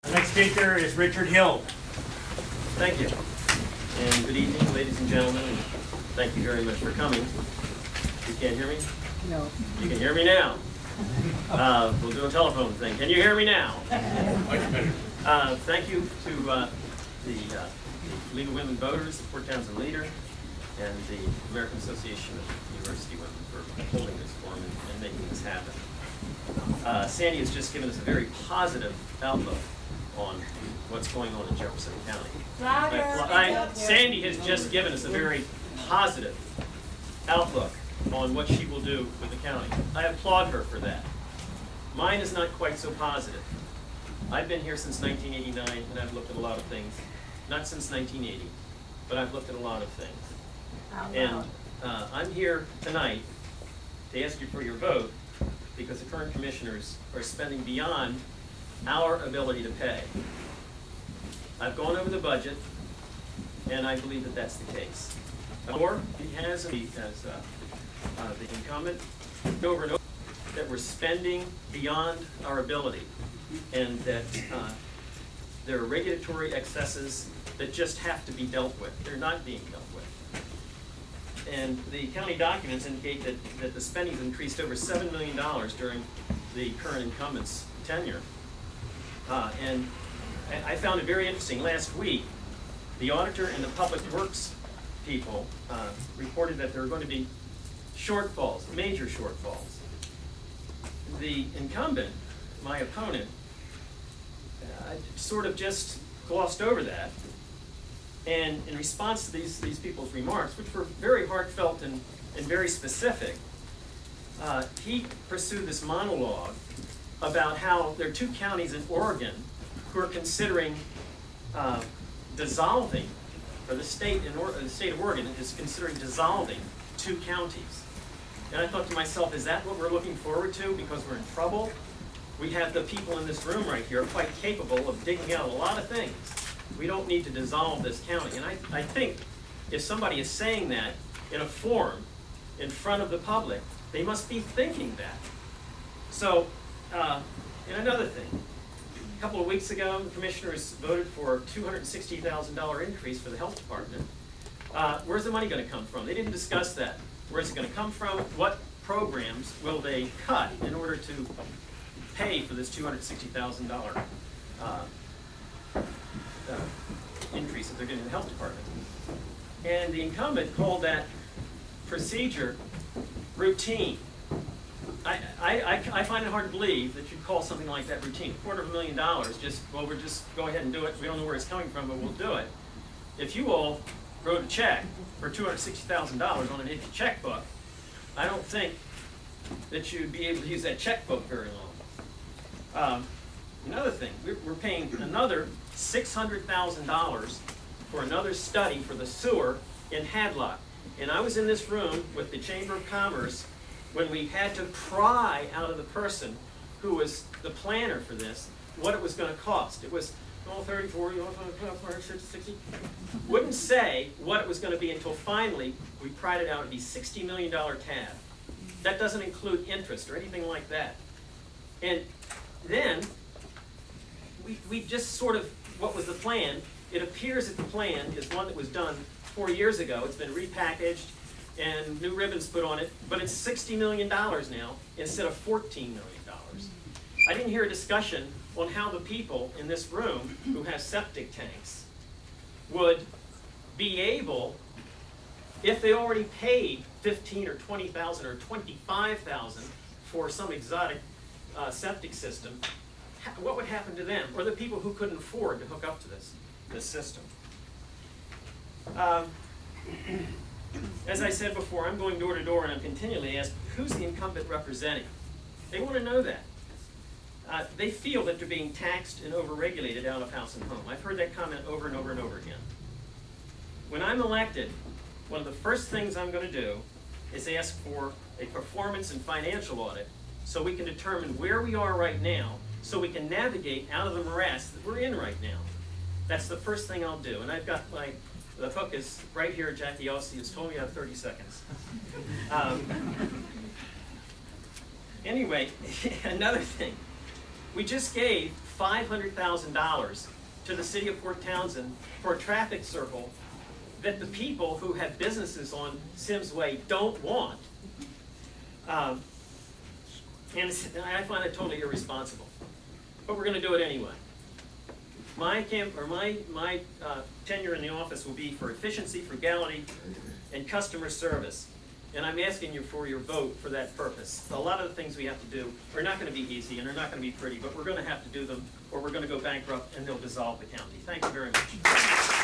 The next speaker is Richard Hild. Thank you. And good evening, ladies and gentlemen. And thank you very much for coming. You can't hear me? No. You can hear me now. We'll do a telephone thing. Can you hear me now? Much better. Thank you to the League of Women Voters, the Port Townsend Leader, and the American Association of University Women for holding this forum and making this happen. Sandy has just given us a very positive outlook on what's going on in Jefferson County. Sandy has just given us a very positive outlook on what she will do with the county. I applaud her for that. Mine is not quite so positive. I've been here since 1989, and I've looked at a lot of things. Not since 1980, but I've looked at a lot of things. And I'm here tonight to ask you for your vote because the current commissioners are spending beyond our ability to pay. I've gone over the budget, and I believe that that's the case. Or he has, the incumbent, over and over, that we're spending beyond our ability, and that there are regulatory excesses that just have to be dealt with. They're not being dealt with. And the county documents indicate that the spending's increased over $7 million during the current incumbent's tenure. And I found it very interesting. Last week, the auditor and the public works people reported that there were going to be shortfalls, major shortfalls. The incumbent, my opponent, sort of just glossed over that. And in response to these people's remarks, which were very heartfelt and very specific, he pursued this monologue about how there are two counties in Oregon who are considering dissolving, or the state of Oregon is considering dissolving two counties. And I thought to myself, is that what we're looking forward to because we're in trouble? We have the people in this room right here quite capable of digging out a lot of things. We don't need to dissolve this county. And I think if somebody is saying that in a forum in front of the public, they must be thinking that. So, and another thing, a couple of weeks ago, the commissioners voted for a $260,000 increase for the health department. Where's the money going to come from? They didn't discuss that. Where's it going to come from? What programs will they cut in order to pay for this $260,000 increase that they're getting in the health department? And the incumbent called that procedure routine. I find it hard to believe that you'd call something like that routine. $250,000, just, well, we'll just go ahead and do it. We don't know where it's coming from, but we'll do it. If you all wrote a check for $260,000 on an empty checkbook, I don't think that you'd be able to use that checkbook very long. Another thing, we're paying another $600,000 for another study for the sewer in Hadlock. And I was in this room with the Chamber of Commerce when we had to pry out of the person who was the planner for this what it was going to cost. It was 30, 40, 50, 60. Wouldn't say what it was going to be until finally we pried it out to be $60 million tab. That doesn't include interest or anything like that. And then we just sort of, what was the plan? It appears that the plan is one that was done 4 years ago. It's been repackaged and new ribbons put on it, but it's $60 million now instead of $14 million. I didn't hear a discussion on how the people in this room who have septic tanks would be able, if they already paid $15,000 or $20,000 or $25,000 for some exotic septic system, what would happen to them, or the people who couldn't afford to hook up to this system? As I said before, I'm going door to door and I'm continually asked, who's the incumbent representing? They want to know that. They feel that they're being taxed and overregulated out of house and home. I've heard that comment over and over and over again. When I'm elected, one of the first things I'm going to do is ask for a performance and financial audit so we can determine where we are right now, so we can navigate out of the morass that we're in right now. That's the first thing I'll do. And I've got the hook is right here. Jackie Ossie has told me I have 30 seconds. Anyway, another thing. We just gave $500,000 to the city of Port Townsend for a traffic circle that the people who have businesses on Sims Way don't want. And I find it totally irresponsible. But we're going to do it anyway. My tenure in the office will be for efficiency, frugality, and customer service. And I'm asking you for your vote for that purpose. A lot of the things we have to do are not going to be easy and they're not going to be pretty, but we're going to have to do them or we're going to go bankrupt and they'll dissolve the county. Thank you very much.